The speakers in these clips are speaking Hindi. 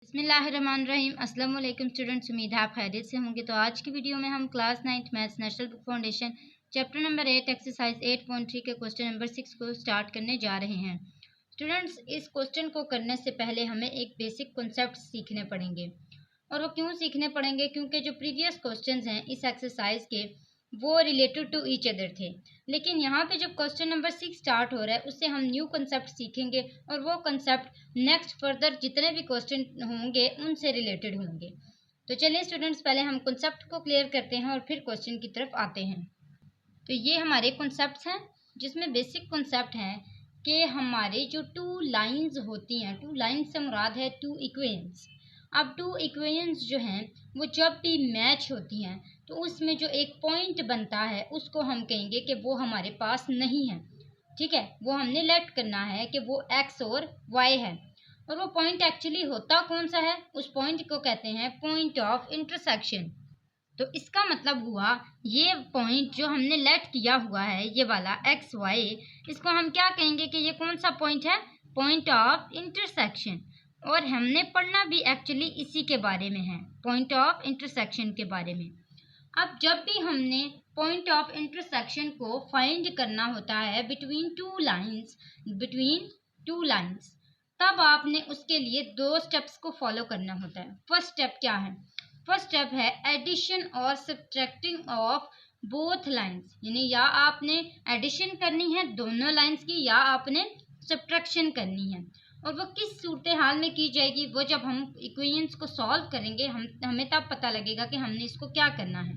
बिस्मिल्लाहिर्रहमानिर्रहीम। अस्सलाम वालेकुम स्टूडेंट्स, उम्मीद है आप खैरियत से होंगे। तो आज की वीडियो में हम class 9th maths national book foundation chapter number 8 exercise 8.3 के क्वेश्चन नंबर 6 को स्टार्ट करने जा रहे हैं। स्टूडेंट्स, इस क्वेश्चन को करने से पहले हमें एक बेसिक कॉन्सेप्ट सीखने पड़ेंगे। और वो क्यों सीखने पड़ेंगे? क्योंकि जो प्रीवियस क्वेश्चन हैं इस एक्सरसाइज के वो रिलेटेड टू ईच अदर थे, लेकिन यहाँ पे जब क्वेश्चन नंबर 6 स्टार्ट हो रहा है उससे हम न्यू कंसेप्ट सीखेंगे और वो कंसेप्ट नेक्स्ट फर्दर जितने भी क्वेश्चन होंगे उनसे रिलेटेड होंगे। तो चलिए स्टूडेंट्स, पहले हम कंसेप्ट को क्लियर करते हैं और फिर क्वेश्चन की तरफ आते हैं। तो ये हमारे कॉन्सेप्ट्स हैं, जिसमें बेसिक कॉन्सेप्ट है कि हमारे जो टू लाइंस होती हैं, टू लाइंस से मुराद है टू इक्वेशंस। अब टू इक्वेशंस जो हैं वो जब भी मैच होती हैं तो उसमें जो एक पॉइंट बनता है उसको हम कहेंगे कि वो हमारे पास नहीं है। ठीक है, वो हमने लेट करना है कि वो x और y है। और वो पॉइंट एक्चुअली होता कौन सा है? उस पॉइंट को कहते हैं पॉइंट ऑफ इंटरसेक्शन। तो इसका मतलब हुआ ये पॉइंट जो हमने लेट किया हुआ है, ये वाला एक्स वाई, इसको हम क्या कहेंगे कि ये कौन सा पॉइंट है? Point of intersection. और हमने पढ़ना भी एक्चुअली इसी के बारे में है, पॉइंट ऑफ इंटरसेक्शन के बारे में। अब जब भी हमने पॉइंट ऑफ इंटरसेक्शन को फाइंड करना होता है बिटवीन टू लाइंस, तब आपने उसके लिए दो स्टेप्स को फॉलो करना होता है। फर्स्ट स्टेप क्या है? फर्स्ट स्टेप है एडिशन और सब्ट्रैक्टिंग ऑफ बोथ लाइंस, यानी या आपने एडिशन करनी है दोनों लाइंस की या आपने सब्ट्रैक्शन करनी है। और वो किस सूरत हाल में की जाएगी? वो जब हम इक्वेशंस को सॉल्व करेंगे हमें तब पता लगेगा कि हमने इसको क्या करना है।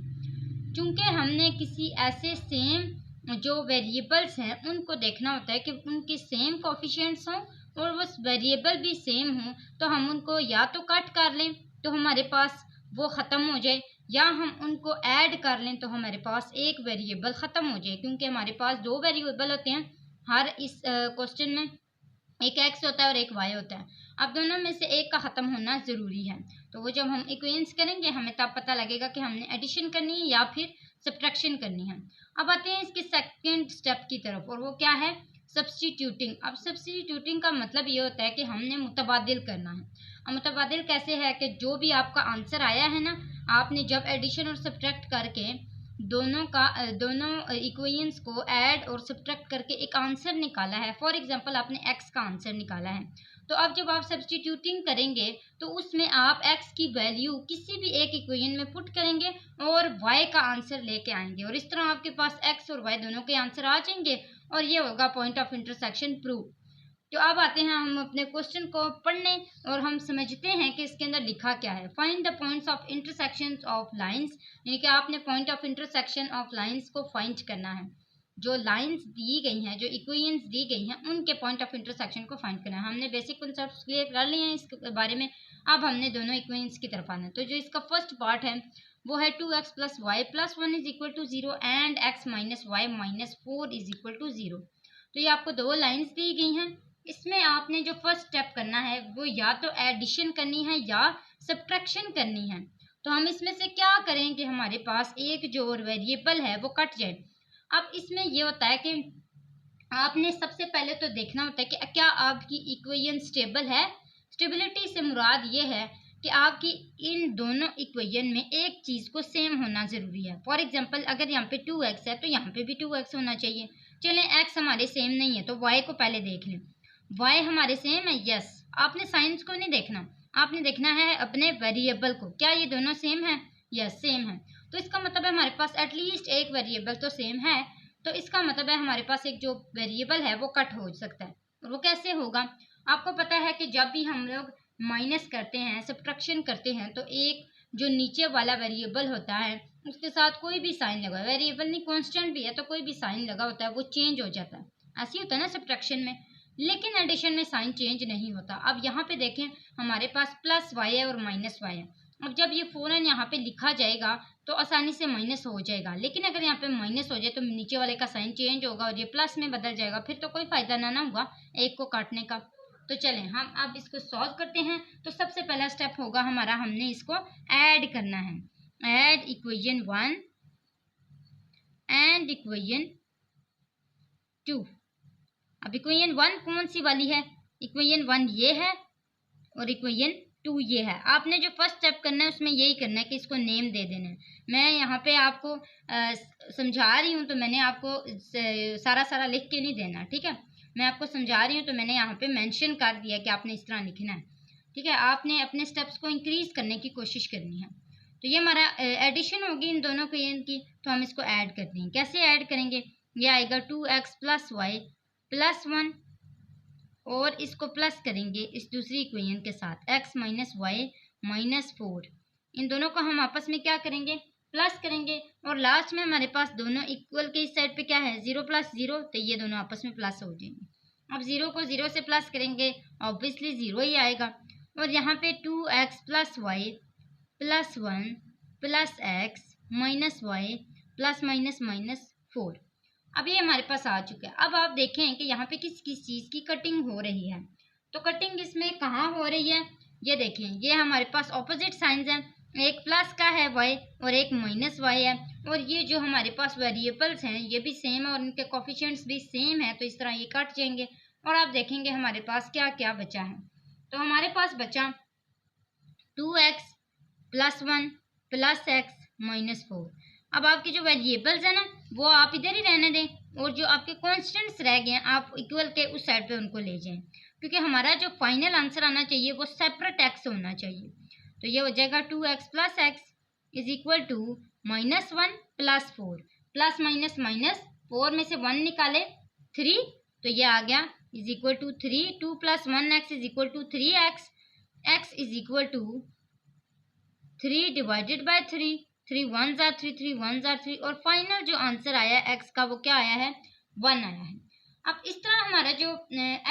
चूँकि हमने किसी ऐसे सेम जो वेरिएबल्स हैं उनको देखना होता है कि उनके सेम कोफिशिएंट्स हों और वो वेरिएबल भी सेम हों, तो हम उनको या तो कट कर लें तो हमारे पास वो ख़त्म हो जाए, या हम उनको ऐड कर लें तो हमारे पास एक वेरिएबल ख़त्म हो जाए। क्योंकि हमारे पास दो वेरिएबल होते हैं हर इस क्वेश्चन में, एक x होता है और एक y होता है। अब दोनों में से एक का ख़त्म होना ज़रूरी है। तो वो जब हम इक्वेशंस करेंगे हमें तब पता लगेगा कि हमने एडिशन करनी है या फिर सब्ट्रैक्शन करनी है। अब आते हैं इसके सेकंड स्टेप की तरफ, और वो क्या है? सब्स्टिट्यूटिंग। अब सब्स्टिट्यूटिंग का मतलब ये होता है कि हमने मुतबादिल करना है। अब मुतबादिल कैसे है कि जो भी आपका आंसर आया है ना, आपने जब एडिशन और सब्ट्रैक्ट करके दोनों इक्वेशंस को ऐड और सब्ट्रैक्ट करके एक आंसर निकाला है। फॉर एग्जांपल आपने x का आंसर निकाला है, तो अब जब आप सब्स्टिट्यूटिंग करेंगे तो उसमें आप x की वैल्यू किसी भी एक इक्वेशन में पुट करेंगे और y का आंसर लेके आएंगे, और इस तरह आपके पास x और y दोनों के आंसर आ जाएंगे और ये होगा पॉइंट ऑफ इंटरसेक्शन प्रूव। तो अब आते हैं हम अपने क्वेश्चन को पढ़ने और हम समझते हैं कि इसके अंदर लिखा क्या है। Find the points of intersection of lines, यानी कि आपने point of intersection of lines को फाइंड करना है। जो लाइंस दी गई हैं, जो इक्वेशंस दी गई हैं, उनके पॉइंट ऑफ इंटरसेक्शन को फाइंड करना है। हमने बेसिक कॉन्सेप्ट्स क्लियर कर लिए हैं इसके बारे में। अब हमने दोनों इक्वेशंस की तरफ आना है। तो जो इसका फर्स्ट पार्ट है वो है 2x + y + 1 = 0 and x - y - 4 = 0। तो ये आपको दो लाइंस दी गई हैं। इसमें आपने जो फर्स्ट स्टेप करना है वो या तो एडिशन करनी है या सब्ट्रैक्शन करनी है। तो हम इसमें से क्या करें कि हमारे पास एक जो वेरिएबल है वो कट जाए। अब इसमें ये होता है कि आपने सबसे पहले तो देखना होता है कि क्या आपकी इक्वेशन स्टेबल है। स्टेबिलिटी से मुराद ये है कि आपकी इन दोनों इक्वेशन में एक चीज़ को सेम होना ज़रूरी है। फॉर एग्जांपल अगर यहाँ पे 2x है तो यहाँ पे भी 2x होना चाहिए। चलें, x हमारे सेम नहीं है तो y को पहले देख लें। y हमारे सेम है, यस। आपने साइंस को नहीं देखना, आपने देखना है अपने वेरिएबल को। क्या ये दोनों सेम है? यस, सेम है। तो इसका मतलब है हमारे पास एटलीस्ट एक वेरिएबल तो सेम है। तो इसका मतलब है हमारे पास एक जो वेरिएबल है वो कट हो सकता है। और वो कैसे होगा? आपको पता है कि जब भी हम लोग माइनस करते हैं, सब्ट्रैक्शन करते हैं, तो एक जो नीचे वाला वेरिएबल होता है उसके साथ कोई भी साइन लगा, वेरिएबल नहीं कांस्टेंट भी है तो कोई भी साइन लगा होता है वो चेंज हो जाता है। ऐसे ही होता है ना सब्ट्रैक्शन में, लेकिन एडिशन में साइन चेंज नहीं होता। अब यहाँ पे देखें हमारे पास +y है और -y है। अब जब ये फ़ौरन यहाँ पे लिखा जाएगा तो आसानी से माइनस हो जाएगा, लेकिन अगर यहाँ पे माइनस हो जाए तो नीचे वाले का साइन चेंज होगा और ये प्लस में बदल जाएगा, फिर तो कोई फ़ायदा ना हुआ एक को काटने का। तो चलें हम अब इसको सॉल्व करते हैं। तो सबसे पहला स्टेप होगा हमारा, हमने इसको ऐड करना है। Add equation 1 and equation 2। अब इक्वेशन 1 कौन सी वाली है? इक्वेशन 1 ये है और इक्वेशन 2 ये है। आपने जो फर्स्ट स्टेप करना है उसमें यही करना है कि इसको नेम दे देना है। मैं यहाँ पे आपको समझा रही हूँ तो मैंने आपको सारा लिख के नहीं देना, ठीक है। मैं आपको समझा रही हूँ तो मैंने यहाँ पे मेंशन कर दिया कि आपने इस तरह लिखना है, ठीक है। आपने अपने स्टेप्स को इंक्रीज करने की कोशिश करनी है। तो ये हमारा एडिशन होगी इन दोनों इक्वेशन की, तो हम इसको ऐड करते हैं। कैसे ऐड करेंगे? ये आएगा 2x प्लस वाई प्लस 1 और इसको प्लस करेंगे इस दूसरी इक्वेशन के साथ x माइनस वाई माइनस 4। इन दोनों को हम आपस में क्या करेंगे? प्लस करेंगे। और लास्ट में हमारे पास दोनों इक्वल के इस साइड पे क्या है? 0 प्लस 0, तो ये दोनों आपस में प्लस हो जाएंगे। अब 0 को 0 से प्लस करेंगे, ऑब्वियसली 0 ही आएगा। और यहाँ पे 2x plus y plus 1 plus x minus y plus minus minus 4। अब ये हमारे पास आ चुका है। अब आप देखें कि यहाँ पे किस किस चीज़ की कटिंग हो रही है। तो कटिंग इसमें कहाँ हो रही है? ये देखें, ये हमारे पास ऑपोजिट साइंस हैं, एक प्लस का है y और एक माइनस y है। और ये जो हमारे पास वेरिएबल्स हैं ये भी सेम है और इनके कोफिशिएंट्स भी सेम है, तो इस तरह ये कट जाएंगे। और आप देखेंगे हमारे पास क्या क्या बचा है। तो हमारे पास बचा 2x plus 1 plus x minus 4। अब आपके जो वेरिएबल्स है ना वो आप इधर ही रहने दें, और जो आपके कॉन्स्टेंट्स रह गए हैं आप इक्वल के उस साइड पे उनको ले जाएं, क्योंकि हमारा जो फाइनल आंसर आना चाहिए वो सेपरेट एक्स होना चाहिए। तो ये हो जाएगा 2x plus x is equal to minus 1 plus 4। Plus minus minus 4 में से 1 निकाले 3, तो ये आ गया is equal to 3। 2 plus 1 x is equal to 3x। x is equal to 3 divided by 3। 3 1 जार 3, 3 1 जार 3, और फाइनल जो आंसर आया है x का वो क्या आया है? 1 आया है। अब इस तरह हमारा जो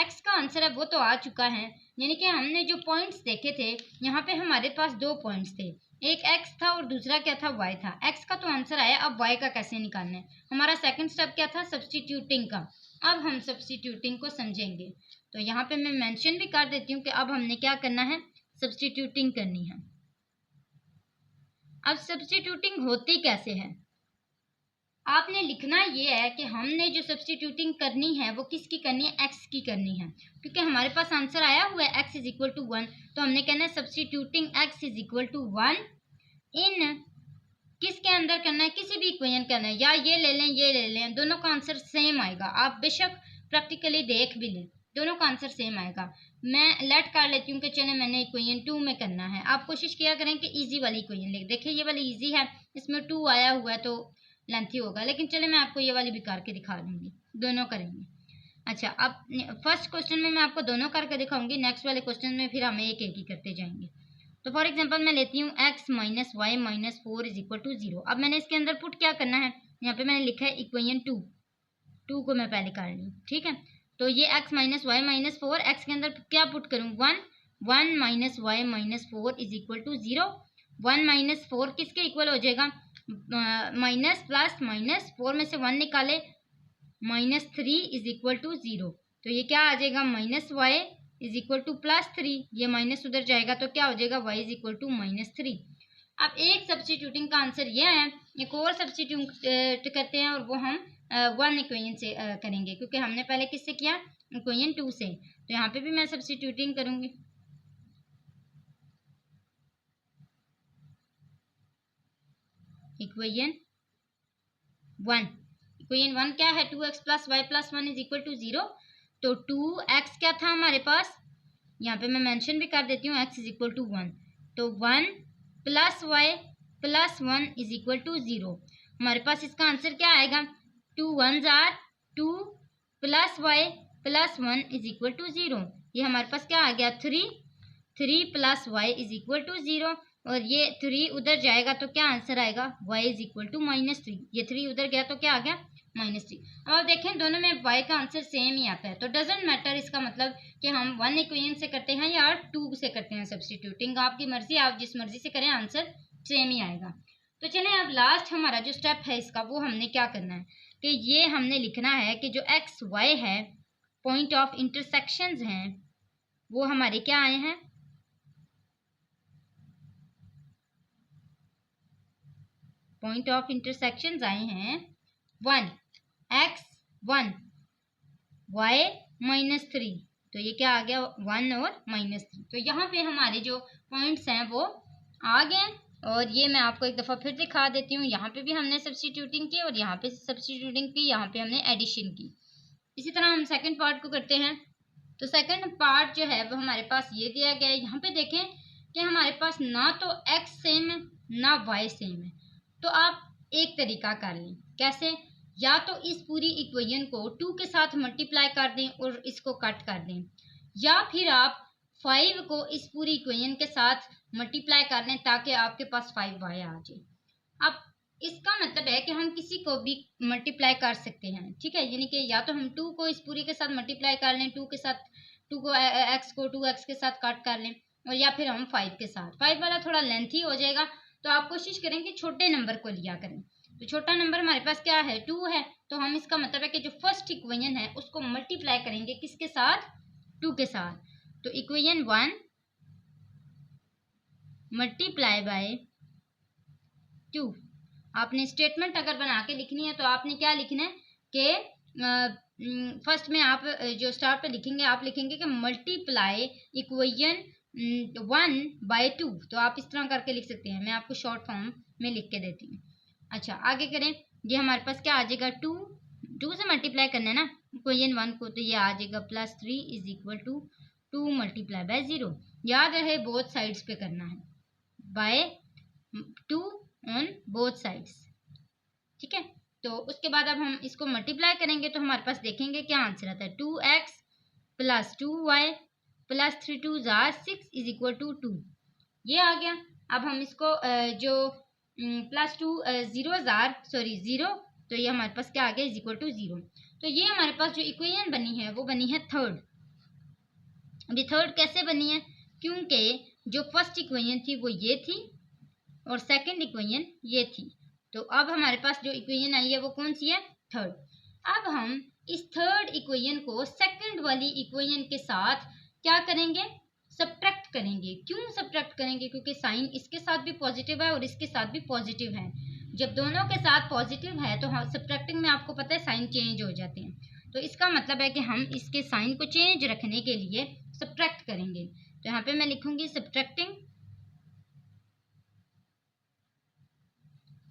x का आंसर है वो तो आ चुका है, यानी कि हमने जो पॉइंट्स देखे थे यहाँ पे हमारे पास 2 पॉइंट्स थे, एक x था और दूसरा क्या था? y था। x का तो आंसर आया, अब y का कैसे निकालना है? हमारा सेकंड स्टेप क्या था? सब्स्टिट्यूटिंग का। अब हम सब्स्टिट्यूटिंग को समझेंगे। तो यहाँ पे मैं मेंशन भी कर देती हूँ कि अब हमने क्या करना है? सब्स्टिट्यूटिंग करनी है। अब सब्स्टिट्यूटिंग होती कैसे है? आपने लिखना ये है कि हमने जो सब्स्टिट्यूटिंग करनी है वो किसकी करनी है? x की करनी है, क्योंकि हमारे पास आंसर आया हुआ है x इज इक्वल टू 1। तो हमने कहना है substituting x is equal to 1 in किसके अंदर करना है? किसी भी इक्वेशन करना है, या ये ले लें ये ले लें, दोनों का आंसर सेम आएगा। आप बेशक प्रैक्टिकली देख भी लें, दोनों का आंसर सेम आएगा। मैं लेट कर लेती हूँ कि चले मैंने इक्वेशन 2 में करना है। आप कोशिश किया करें कि इजी वाली इक्वेशन लिख। देखिए ये वाली इजी है, इसमें 2 आया हुआ है तो लेंथी होगा, लेकिन चले मैं आपको ये वाली भी करके दिखा दूंगी। दोनों करेंगे। अच्छा, अब फर्स्ट क्वेश्चन में मैं आपको दोनों करके दिखाऊंगी, नेक्स्ट वाले क्वेश्चन में फिर हम एक एक ही करते जाएंगे। तो फॉर एग्जाम्पल मैं लेती हूँ x minus y minus 4 is equal to 0। अब मैंने इसके अंदर पुट क्या करना है? यहाँ पे मैंने लिखा है इक्वेशन 2 को मैं पहले कर ली, ठीक है। तो ये x minus y minus 4, x के अंदर क्या पुट करूँ? 1 minus y minus 4 is equal to 0। 1 minus 4 किसके इक्वल हो जाएगा? माइनस प्लस माइनस 4 में से 1 निकाले माइनस 3 इज इक्वल टू 0। तो ये क्या आ जाएगा? Minus y is equal to plus 3। ये माइनस उधर जाएगा तो क्या हो जाएगा? y is equal to minus 3। अब एक सब्स्टिट्यूटिंग का आंसर ये है। एक और सब्स्टिट्यूट करते हैं और वो हम 1 इक्वेशन से करेंगे, क्योंकि हमने पहले किससे किया? इक्वेशन 2 से। तो यहाँ पे भी मैं सब्स्टिट्यूटिंग करूंगी। इक्वेशन 1 क्या है? 2x plus y plus 1 is equal to 0। तो 2x क्या था हमारे पास? यहाँ पे मैं मेंशन भी कर देती हूँ, x इज इक्वल टू 1। तो 1 plus y plus 1 is equal to 0। हमारे पास इसका आंसर क्या आएगा? 2 1 जार 2 plus y plus 1 is equal to 0। ये हमारे पास क्या आ गया? 3 plus y is equal to 0। और ये 3 उधर जाएगा तो क्या आंसर आएगा? y is equal to minus 3। ये 3 उधर गया तो क्या आ गया? माइनस 3। अब आप देखें दोनों में y का आंसर सेम ही आता है, तो डजेंट मैटर इसका मतलब कि हम 1 इक्वेशन से करते हैं या 2 से करते हैं सब्स्टिट्यूटिंग। आपकी मर्जी, आप जिस मर्जी से करें आंसर सेम ही आएगा। तो चलें अब लास्ट हमारा जो स्टेप है इसका, वो हमने क्या करना है कि ये हमने लिखना है कि जो x y है पॉइंट ऑफ इंटरसेक्शंस हैं वो हमारे क्या आए हैं? पॉइंट ऑफ इंटरसेक्शंस आए हैं 1 x 1 y माइनस 3 तो ये क्या आ गया 1 और -3। तो यहाँ पे हमारे जो पॉइंट्स हैं वो आ गए। और ये मैं आपको एक दफ़ा फिर दिखा देती हूँ। यहाँ पे भी हमने सब्स्टिट्यूटिंग की और यहाँ पे सब्स्टिट्यूटिंग की, यहाँ पे हमने एडिशन की। इसी तरह हम सेकंड पार्ट को करते हैं। तो सेकंड पार्ट जो है वो हमारे पास ये दिया गया है। यहाँ पे देखें कि हमारे पास ना तो x सेम है ना y सेम है। तो आप एक तरीका कर लें। कैसे? या तो इस पूरी इक्वेशन को 2 के साथ मल्टीप्लाई कर दें और इसको कट कर दें, या फिर आप 5 को इस पूरी इक्वेशन के साथ मल्टीप्लाई कर लें ताकि आपके पास 5y आ जाए। अब इसका मतलब है कि हम किसी को भी मल्टीप्लाई कर सकते हैं, ठीक है। यानी कि या तो हम 2 को इस पूरी के साथ मल्टीप्लाई कर लें, 2 के साथ 2 को x को 2x के साथ कट कर लें, और या फिर हम 5 के साथ। 5 वाला थोड़ा लेंथी हो जाएगा, तो आप कोशिश करें कि छोटे नंबर को लिया करें। तो छोटा नंबर हमारे पास क्या है? 2 है। तो हम इसका मतलब है कि जो फर्स्ट इक्वेशन है उसको मल्टीप्लाई करेंगे किसके साथ? 2 के साथ। तो इक्वेशन 1 मल्टीप्लाई बाय 2। आपने स्टेटमेंट अगर बना के लिखनी है तो आपने क्या लिखना है कि फर्स्ट में आप जो स्टार्ट पे लिखेंगे, आप लिखेंगे कि मल्टीप्लाई इक्वेशन 1/2। तो आप इस तरह करके लिख सकते हैं। मैं आपको शॉर्ट फॉर्म में लिख के देती हूँ। अच्छा, आगे करें। ये हमारे पास क्या आ जाएगा? 2 से मल्टीप्लाई करना है ना इक्वेशन 1 को, तो ये आ जाएगा +3 = 2 मल्टीप्लाई बाय 0। याद रहे बोथ साइड्स पे करना है, बाय 2 ऑन बोथ साइड्स, ठीक है। तो उसके बाद अब हम इसको मल्टीप्लाई करेंगे तो हमारे पास देखेंगे क्या आंसर आता है। 2x + 2y + 3 2 6 = 2। ये आ गया। अब हम इसको जो +2 0, तो ये हमारे पास क्या आ गया? =0। तो ये हमारे पास जो इक्वेशन बनी है वो बनी है थर्ड। अभी थर्ड कैसे बनी है? क्योंकि जो फर्स्ट इक्वेशन थी वो ये थी और सेकंड इक्वेशन ये थी। तो अब हमारे पास जो इक्वेशन आई है वो कौन सी है? थर्ड। अब हम इस थर्ड इक्वेशन को सेकंड वाली इक्वेशन के साथ क्या करेंगे? सब्ट्रैक्ट करेंगे। क्यों सब्ट्रैक्ट करेंगे? क्योंकि साइन इसके साथ भी पॉजिटिव है और इसके साथ भी पॉजिटिव है। जब दोनों के साथ पॉजिटिव है तो हम सब्ट्रैक्टिंग में आपको पता है साइन चेंज हो जाते हैं। तो इसका मतलब है कि हम इसके साइन को चेंज रखने के लिए सब्ट्रैक्ट करेंगे। तो यहाँ पे मैं लिखूंगी सब्ट्रैक्टिंग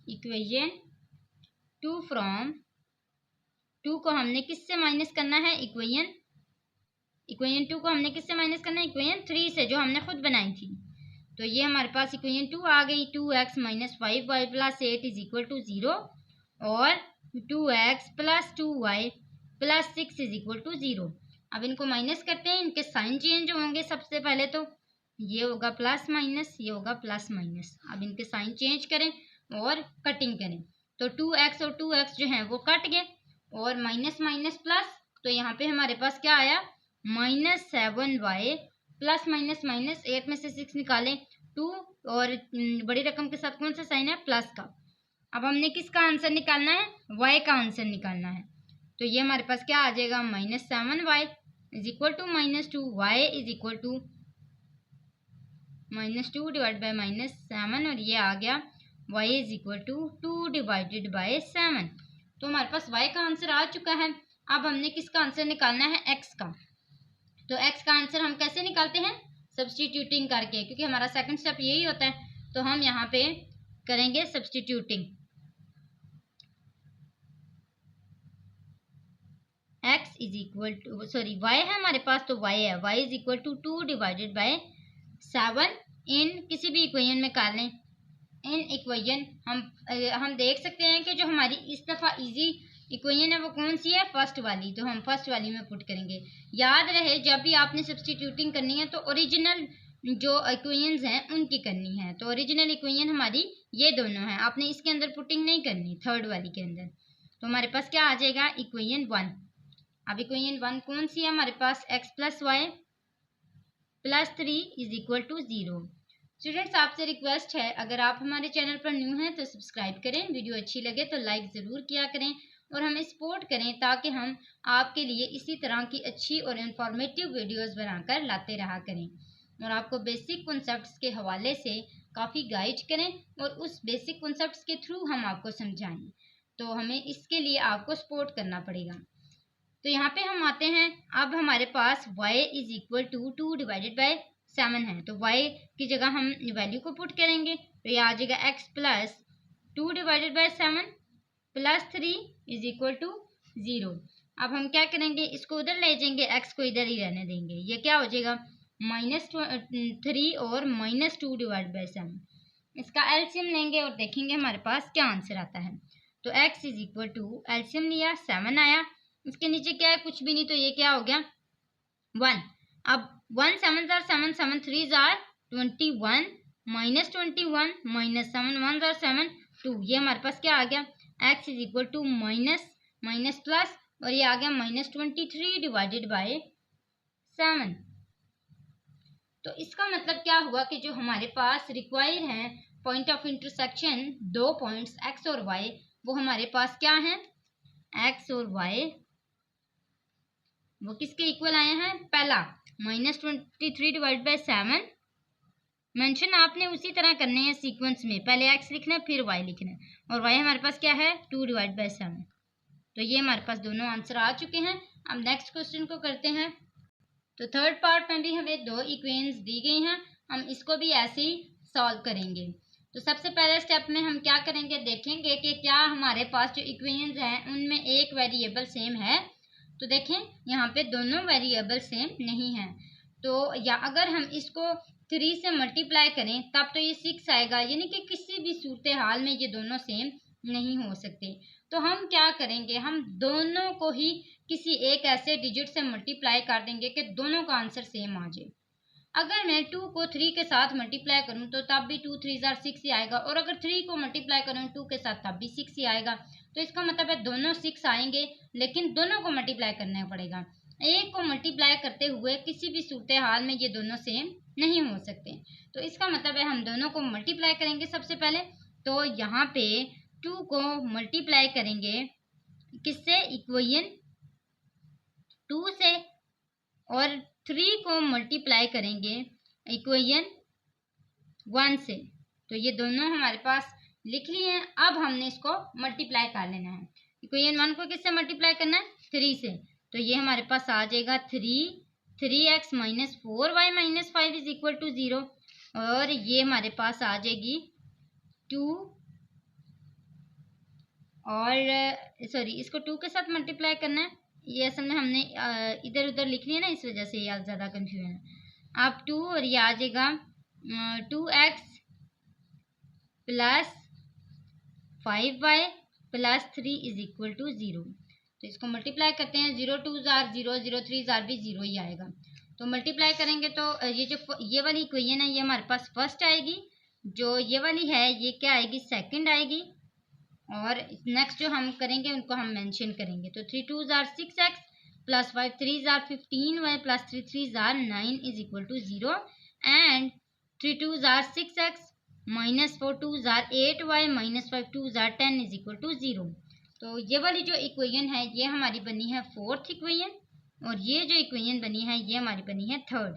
इक्वेशन 2 फ्रॉम 2 को हमने किससे माइनस करना है? इक्वेशन 2 को हमने किससे माइनस करना है? इक्वेशन 3 से, जो हमने खुद बनाई थी। तो ये हमारे पास इक्वेशन 2 आ गई। 2x - 5y + 8 = 0 और 2x + 2y + 6 = 0। अब इनको माइनस करते हैं, इनके साइन चेंज होंगे। सबसे पहले तो ये होगा +-, ये होगा +-। अब इनके साइन चेंज करें और कटिंग करें। तो 2x और 2x जो है वो कट गए और माइनस तो यहाँ पे हमारे पास क्या आया? -7y + 8 में से 6 निकालें 2 और बड़ी रकम के साथ कौन सा साइन है? प्लस का। अब हमने किसका आंसर निकालना है? y का आंसर निकालना है। तो ये हमारे पास क्या आ जाएगा? -7y = -2y = -2 / -7 और ये आ गया y = 2 / 7। तो हमारे पास y का आंसर आ चुका है। अब हमने किसका आंसर निकालना है? x का। तो x का आंसर हम कैसे निकालते हैं? सब्स्टिट्यूटिंग करके, क्योंकि हमारा सेकंड स्टेप यही होता है। तो हम यहाँ पे करेंगे सब्स्टिट्यूटिंग। y है हमारे पास, तो y है y = 2 / 7 इन किसी भी इक्वेशन में कर लें। इन इक्वेशन हम देख सकते हैं कि जो हमारी इस दफ़ा इजी इक्वेशन है वो कौन सी है? फर्स्ट वाली। तो हम फर्स्ट वाली में पुट करेंगे। याद रहे जब भी आपने सब्स्टिट्यूटिंग करनी है तो ओरिजिनल जो इक्वेशंस हैं उनकी करनी है। तो ओरिजिनल इक्वेशन हमारी ये दोनों हैं, आपने इसके अंदर पुटिंग नहीं करनी, थर्ड वाली के अंदर। तो हमारे पास क्या आ जाएगा? इक्वेशन 1। अब इक्वेशन 1 कौन सी है हमारे पास? x + y + 3 = 0। स्टूडेंट्स, आपसे रिक्वेस्ट है, अगर आप हमारे चैनल पर न्यू हैं तो सब्सक्राइब करें, वीडियो अच्छी लगे तो लाइक ज़रूर किया करें और हमें सपोर्ट करें ताकि हम आपके लिए इसी तरह की अच्छी और इन्फॉर्मेटिव वीडियोस बनाकर लाते रहा करें और आपको बेसिक कॉन्सेप्ट्स के हवाले से काफ़ी गाइड करें और उस बेसिक कॉन्सेप्ट्स के थ्रू हम आपको समझाएं। तो हमें इसके लिए आपको सपोर्ट करना पड़ेगा। तो यहाँ पे हम आते हैं, अब हमारे पास y is equal to 2 divided by 7 है, तो y की जगह हम वैल्यू को पुट करेंगे, तो ये आ जाएगा x plus 2 divided by 7 plus 3 is equal to 0। अब हम क्या करेंगे, इसको उधर ले जाएंगे, x को इधर ही रहने देंगे, ये क्या हो जाएगा -3 और -2 डिवाइड बाई 7। इसका एलसीएम लेंगे और देखेंगे हमारे पास क्या आंसर आता है। तो x is equal to LCM लिया 7 आया, इसके नीचे क्या है, कुछ भी नहीं, तो ये क्या हो गया 1। अब 1 7 जार 7 7 3 जार 21 -21 -7 1 जार 7 2, ये हमारे पास क्या आ गया x is equal to minus plus और ये आ गया -23 डिवाइडेड बाय 7। तो इसका मतलब क्या हुआ कि जो हमारे पास रिक्वायर है पॉइंट ऑफ इंटरसेक्शन, दो पॉइंट्स x और y, वो हमारे पास क्या है, x और y वो किसके इक्वल आए हैं, पहला -23 डिवाइड बाई 7 मेंशन आपने उसी तरह करने हैं सीक्वेंस में, पहले x लिखना है फिर y लिखना है, और y हमारे पास क्या है 2 डिवाइड बाई 7। तो ये हमारे पास दोनों आंसर आ चुके हैं। अब नेक्स्ट क्वेश्चन को करते हैं। तो थर्ड पार्ट में भी हमें दो इक्वेशंस दी गई हैं, हम इसको भी ऐसे ही सॉल्व करेंगे। तो सबसे पहले स्टेप में हम क्या करेंगे, देखेंगे कि क्या हमारे पास जो इक्वेशंस हैं उनमें एक वेरिएबल सेम है। तो देखें यहाँ पे दोनों वेरिएबल सेम नहीं है, तो या अगर हम इसको 3 से मल्टीप्लाई करें तब तो ये 6 आएगा, यानी कि किसी भी सूरत हाल में ये दोनों सेम नहीं हो सकते। तो हम क्या करेंगे, हम दोनों को ही किसी एक ऐसे डिजिट से मल्टीप्लाई कर देंगे कि दोनों का आंसर सेम आ जाए। अगर मैं 2 को 3 के साथ मल्टीप्लाई करूं तो तब भी 2 3 जार 6 ही आएगा, और अगर 3 को मल्टीप्लाई करूं 2 के साथ तब भी 6 ही आएगा। तो इसका मतलब है दोनों 6 आएंगे, लेकिन दोनों को मल्टीप्लाई करना पड़ेगा। एक को मल्टीप्लाई करते हुए किसी भी सूरत हाल में ये दोनों सेम नहीं हो सकते। तो इसका मतलब है हम दोनों को मल्टीप्लाई करेंगे सबसे पहले। तो यहाँ पे 2 को मल्टीप्लाई करेंगे किससे, इक्वेशन 2 से, और 3 को मल्टीप्लाई करेंगे इक्वेशन 1 से। तो ये दोनों हमारे पास लिख लिए हैं। अब हमने इसको मल्टीप्लाई कर लेना है। इक्वेशन 1 को किससे मल्टीप्लाई करना है, 3 से। तो ये हमारे पास आ जाएगा 3x minus 4y minus 5 is equal to 0, और ये हमारे पास आ जाएगी 2, और सॉरी इसको 2 के साथ मल्टीप्लाई करना है, ये असल में हमने इधर उधर लिख लिया ना, इस वजह से ये ज़्यादा कन्फ्यूजन है। अब 2 और ये आ जाएगा 2x plus 5y plus 3 is equal to 0। तो इसको मल्टीप्लाई करते हैं, 0 2 जार 0 0 3 जार भी 0 ही आएगा। तो मल्टीप्लाई करेंगे तो ये वाली इक्वेशन है ये हमारे पास फर्स्ट आएगी, जो ये वाली है ये क्या आएगी, सेकंड आएगी, और नेक्स्ट जो हम करेंगे उनको हम मेंशन करेंगे। तो 3 2 जार 6x प्लस 5 3 जार 15y प्लस 3 3 जार 9 इज इक्वल टू 0, एंड 3 2 जार 6x माइनस 4 2 जार 8y माइनस 5 2 जार 10 इज इक्वल टू 0। तो ये वाली जो इक्वेशन है ये हमारी बनी है फोर्थ इक्वेशन, और ये जो इक्वेशन बनी है ये हमारी बनी है थर्ड।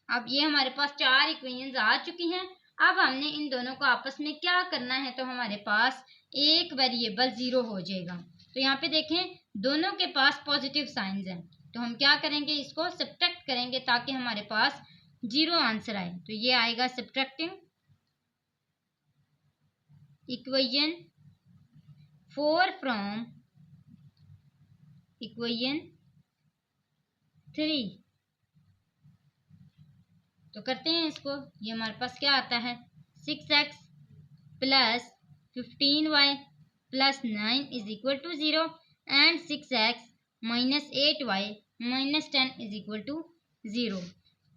अब ये हमारे पास 4 इक्वेशंस आ चुकी हैं। अब हमने इन दोनों को आपस में क्या करना है, तो हमारे पास एक वेरिएबल 0 हो जाएगा। तो यहाँ पे देखें दोनों के पास पॉजिटिव साइंस हैं, तो हम क्या करेंगे, इसको सब्ट्रैक्ट करेंगे ताकि हमारे पास 0 आंसर आए। तो ये आएगा सब्ट्रैक्टिंग इक्वेशन 4 फ्रॉम इक्वेशन 3। तो करते हैं इसको, ये हमारे पास क्या आता है 6x plus 15y plus 9 is equal to 0, and 6x minus 8y minus 10 is equal to 0,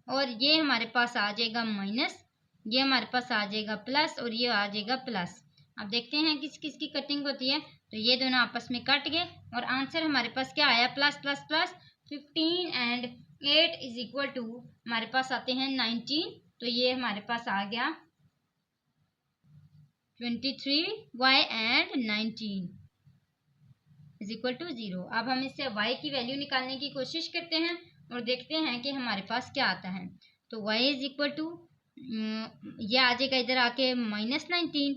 और ये हमारे पास आ जाएगा माइनस, ये हमारे पास आ जाएगा प्लस, और ये आ जाएगा प्लस। अब देखते हैं किस किस की कटिंग होती है। तो ये दोनों आपस में कट गए और आंसर हमारे पास क्या आया, plus plus plus 15 and 8 is equal to हमारे पास आते हैं 19। तो ये हमारे पास आ गया 23y and 19 is equal to 0। अब हम इससे y की वैल्यू निकालने की कोशिश करते हैं और देखते हैं कि हमारे पास क्या आता है। तो y इज इक्वल टू ये आ जाएगा इधर आके -19,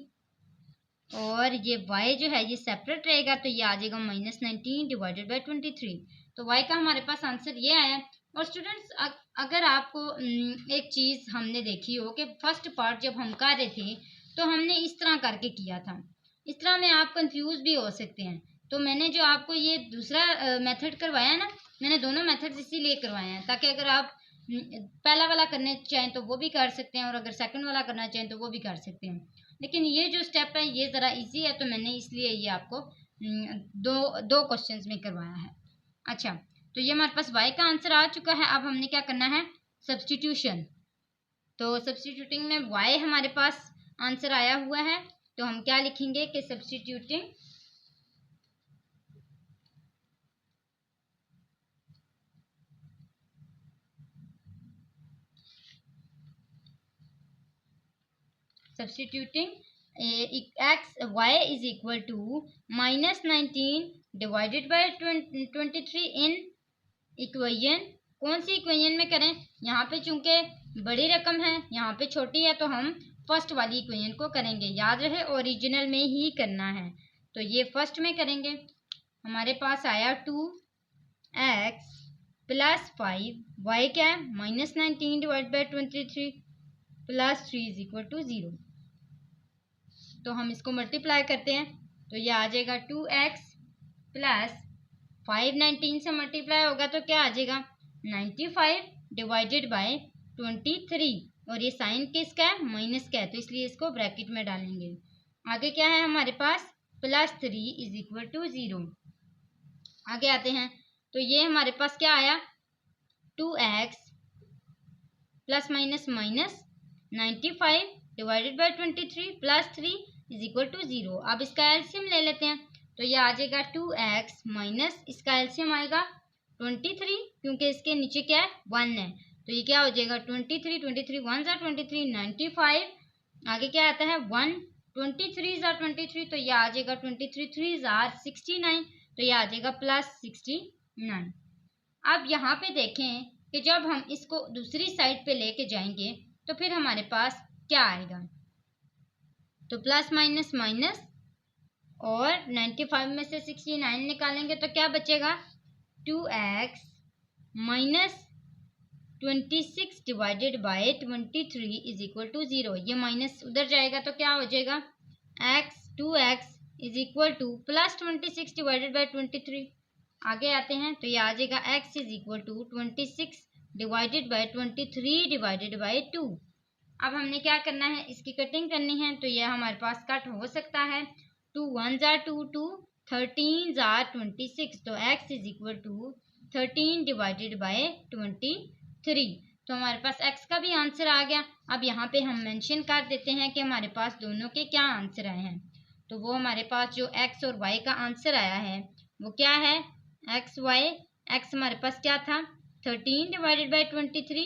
और ये y जो है ये सेपरेट रहेगा, तो ये आ जाएगा -19 डिवाइडेड बाई 23। तो y का हमारे पास आंसर ये आया। और स्टूडेंट्स अगर आपको एक चीज़ हमने देखी हो कि फर्स्ट पार्ट जब हम कर रहे थे तो हमने इस तरह करके किया था, इस तरह में आप कंफ्यूज भी हो सकते हैं। तो मैंने जो आपको ये दूसरा मेथड करवाया ना, मैंने दोनों मेथड इसीलिए करवाए हैं ताकि अगर आप पहला वाला करने चाहें तो वो भी कर सकते हैं, और अगर सेकंड वाला करना चाहें तो वो भी कर सकते हैं। लेकिन ये जो स्टेप है ये ज़रा इजी है, तो मैंने इसलिए ये आपको दो दो क्वेश्चंस में करवाया है। अच्छा, तो ये हमारे पास y का आंसर आ चुका है। अब हमने क्या करना है, सब्सटीट्यूशन। तो सब्सटीट्यूटिंग में y हमारे पास आंसर आया हुआ है, तो हम क्या लिखेंगे कि substituting x y is equal to -19 divided by 23 in equation. कौन सी इक्वेशन में करें, यहाँ पे चूंकि बड़ी रकम है, यहाँ पे छोटी है, तो हम फर्स्ट वाली इक्वेशन को करेंगे। याद रहे ओरिजिनल में ही करना है, तो ये फर्स्ट में करेंगे। हमारे पास आया 2x प्लस 5, y क्या है -19 divide by 23 plus 3 is equal to 0। तो हम इसको मल्टीप्लाई करते हैं, तो ये आ जाएगा 2x प्लस 5 19 से मल्टीप्लाई होगा तो क्या आ जाएगा 95 डिवाइडेड बाय 23। और ये साइन किसका है, माइनस का है, तो इसलिए इसको ब्रैकेट में डालेंगे। आगे क्या है हमारे पास +3 इज इक्वल टू 0। आगे आते हैं, तो ये हमारे पास क्या आया 2x plus minus minus 95 divided by 23 plus 3 is equal to 0। अब इसका एलसीएम ले लेते हैं, तो ये आ जाएगा 2x माइनस इसका एलसीएम आएगा 23, क्योंकि इसके नीचे क्या है 1 है, तो ये क्या हो जाएगा 23 23 1 ज़ा 23 95। आगे क्या आता है 1 23 ज़ा 23, तो ये आ जाएगा 23 3 ज़ा 69, तो ये आ जाएगा +69। अब यहाँ पे देखें कि जब हम इसको दूसरी साइड पे लेके जाएंगे तो फिर हमारे पास क्या आएगा, तो प्लस माइनस माइनस और 95 में से 69 निकालेंगे तो क्या बचेगा 2x minus 26 divided by 23 is equal to 0। ये माइनस उधर जाएगा तो क्या हो जाएगा x 2x is equal to plus 26 divided by 23। आगे आते हैं, तो ये आ जाएगा x is equal to 26 divided by 23 divided by 2। अब हमने क्या करना है, इसकी कटिंग करनी है, तो यह हमारे पास कट हो सकता है 2 1 ज़ा 2 2 13 ज़ा 26, तो x is equal to 13 divided by 23। तो हमारे पास x का भी आंसर आ गया। अब यहाँ पे हम मेंशन कर देते हैं कि हमारे पास दोनों के क्या आंसर आए हैं। तो वो हमारे पास जो x और y का आंसर आया है वो क्या है x y। x हमारे पास क्या था 13 डिवाइडेड बाई 23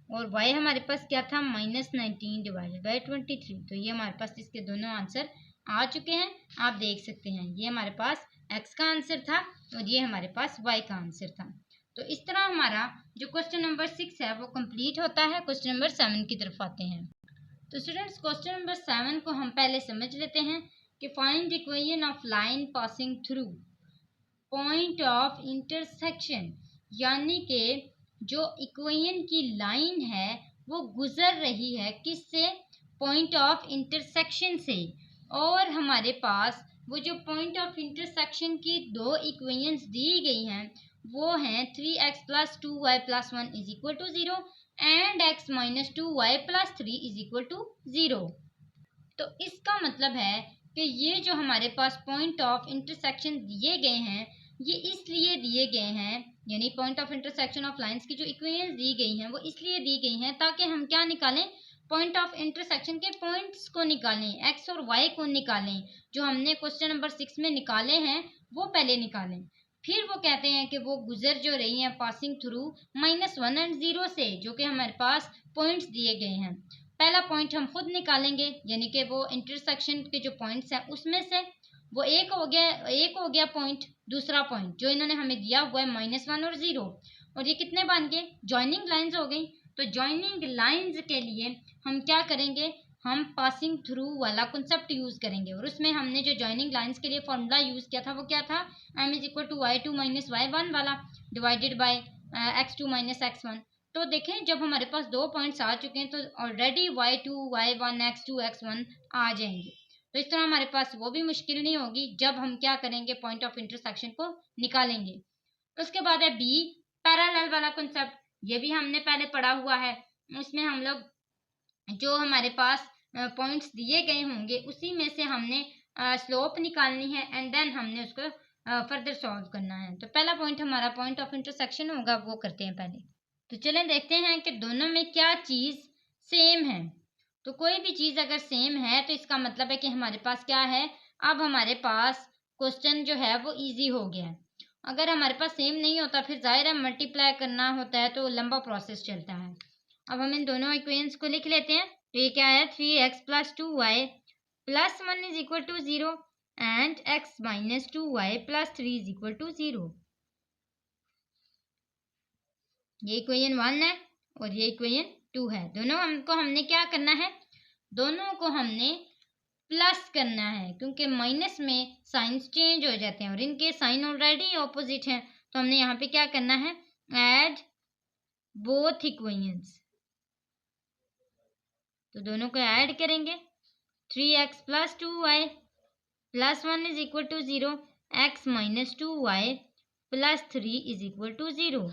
और y हमारे पास क्या था -19 डिवाइडेड बाई 23। तो ये हमारे पास इसके दोनों आंसर आ चुके हैं, आप देख सकते हैं। ये हमारे पास x का आंसर था और ये हमारे पास y का आंसर था। तो इस तरह हमारा जो क्वेश्चन नंबर 6 है वो कंप्लीट होता है। क्वेश्चन नंबर 7 की तरफ आते हैं। तो स्टूडेंट्स क्वेश्चन नंबर 7 को हम पहले समझ लेते हैं कि find equation of line passing through point of intersection, यानी कि जो इक्वेशन की लाइन है वो गुजर रही है किससे, पॉइंट ऑफ इंटरसेक्शन से। और हमारे पास वो जो पॉइंट ऑफ इंटरसेक्शन की दो इक्वेशंस दी गई हैं वो हैं 3x plus 2y plus 1 is equal to 0 and x minus 2y plus 3 is equal to 0। तो इसका मतलब है कि ये जो हमारे पास पॉइंट ऑफ इंटरसेक्शन दिए गए हैं ये इसलिए दिए गए हैं, यानी point of intersection of lines की जो इक्वेशंस दी गई हैं वो इसलिए दी गई हैं ताकि हम क्या निकालें, पॉइंट ऑफ इंटरसेक्शन के पॉइंट्स को निकालें, एक्स और वाई को निकालें। जो हमने क्वेश्चन नंबर 6 में निकाले हैं वो पहले निकालें। फिर वो कहते हैं कि वो गुजर जो रही हैं पासिंग थ्रू -1 एंड 0 से, जो कि हमारे पास पॉइंट्स दिए गए हैं। पहला पॉइंट हम खुद निकालेंगे, यानी कि वो इंटरसेक्शन के जो पॉइंट्स हैं उसमें से वो एक हो गया पॉइंट। दूसरा पॉइंट जो इन्होंने हमें दिया हुआ है -1 और 0, और ये कितने बन गए, जॉइनिंग लाइंस हो गई। तो जॉइनिंग लाइंस के लिए हम क्या करेंगे, हम पासिंग थ्रू वाला कॉन्सेप्ट यूज़ करेंगे, और उसमें हमने जो जॉइनिंग लाइंस के लिए फॉर्मूला यूज़ किया था वो क्या था, m is equal to y2 minus y1 वाला divided by x2 minus x1। तो देखें जब हमारे पास 2 पॉइंट्स आ चुके हैं तो already y2 y1 x2 x1 आ जाएंगे, तो इस तरह हमारे पास वो भी मुश्किल नहीं होगी जब हम क्या करेंगे, पॉइंट ऑफ इंटरसेक्शन को निकालेंगे। उसके बाद है बी, पैरेलल वाला कॉन्सेप्ट। ये भी हमने पहले पढ़ा हुआ है। उसमें हम लोग जो हमारे पास पॉइंट्स दिए गए होंगे उसी में से हमने स्लोप निकालनी है एंड देन हमने उसको फर्दर सॉल्व करना है। तो पहला पॉइंट हमारा पॉइंट ऑफ इंटरसेक्शन होगा, वो करते हैं पहले। तो चलें देखते हैं कि दोनों में क्या चीज़ सेम है। तो कोई भी चीज़ अगर सेम है तो इसका मतलब है कि हमारे पास क्या है, अब हमारे पास क्वेश्चन जो है वो इजी हो गया है। अगर हमारे पास सेम नहीं होता फिर जाहिर है मल्टीप्लाई करना होता है तो लंबा प्रोसेस चलता है। अब हम इन दोनों इक्वेशंस को लिख लेते हैं। तो ये क्या है, 3x plus 2y plus 1 is equal to 0 and x minus 2y plus 3 is equal to 0। ये इक्वेशन 1 है और ये इक्वेशन 2 है। दोनों हमने क्या करना है, दोनों को हमने प्लस करना है, क्योंकि माइनस में साइंस चेंज हो जाते हैं और इनके साइन ऑलरेडी ऑपोजिट हैं। तो हमने यहाँ पे क्या करना है, ऐड बोथ इक्वेशंस। तो दोनों को ऐड करेंगे, 3x plus 2y plus 1 is equal to 0, x minus 2y plus 3 is equal to 0।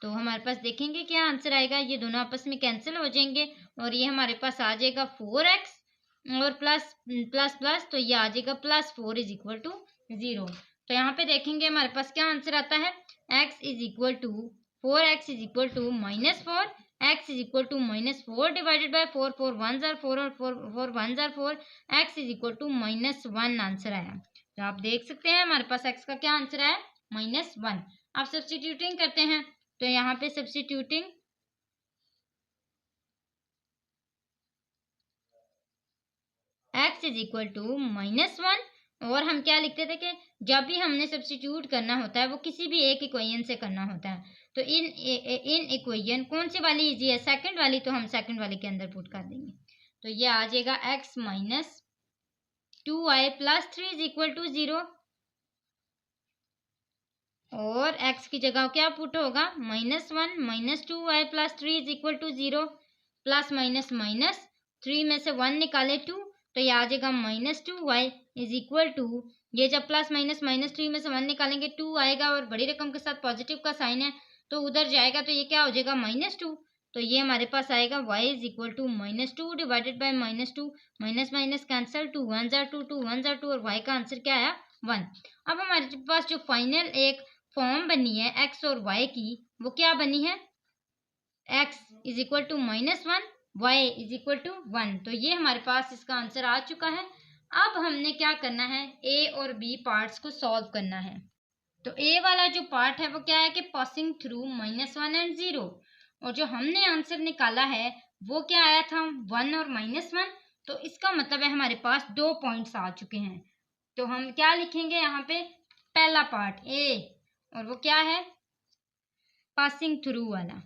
तो हमारे पास देखेंगे क्या आंसर आएगा, ये दोनों आपस में कैंसिल हो जाएंगे और ये हमारे पास आ जाएगा 4x और प्लस प्लस प्लस, तो ये आ जाएगा प्लस 4 इज इक्वल टू 0। तो यहाँ पे देखेंगे हमारे पास क्या आंसर आता है, x is equal to 4x is equal to minus 4, x is equal to minus 4 divided by 4, 4 1 जार 4 और 4 1 जार 4, x is equal to minus 1 answer आया। तो आप देख सकते हैं हमारे पास x का क्या आंसर आया, माइनस 1। अब सब्स्टिट्यूटिंग करते हैं। तो यहाँ पे substituting x is equal to minus 1, और हम क्या लिखते थे कि जब भी हमने सब्स्टिट्यूट करना होता है वो किसी भी एक इक्वेशन से करना होता है। तो इन इक्वेशन कौन सी वाली इजी है, सेकंड वाली, तो हम सेकंड वाली के अंदर पुट कर देंगे। तो ये आ जाएगा x minus 2y plus 3 is equal to 0, और x की जगह क्या पुट होगा, minus 1 minus 2y plus 3 is equal to 0, plus minus minus 3 में से 1 निकाले 2, तो ये आ जाएगा minus 2y is equal to, ये जब प्लस माइनस माइनस 3 में से 1 निकालेंगे 2 आएगा और बड़ी रकम के साथ पॉजिटिव का साइन है तो उधर जाएगा, तो ये क्या हो जाएगा, माइनस 2। तो ये हमारे पास आएगा y is equal to minus 2 divided by minus 2, minus minus cancel, 2 1 जार 2, 2 1 जार 2 और y का आंसर क्या आया, 1। अब हमारे पास जो फाइनल एक फॉर्म बनी है x और y की, वो क्या बनी है, x is equal to minus 1, y is equal to 1। तो ये हमारे पास इसका आंसर आ चुका है। अब हमने क्या करना है, a और b पार्ट्स को सॉल्व करना है। तो a वाला जो पार्ट है वो क्या है कि पासिंग थ्रू माइनस 1 एंड 0, और जो हमने आंसर निकाला है वो क्या आया था, 1 और माइनस 1। तो इसका मतलब है हमारे पास 2 पॉइंट्स आ चुके हैं। तो हम क्या लिखेंगे यहाँ पे, पहला पार्ट a, और वो क्या है, पासिंग थ्रू वाला,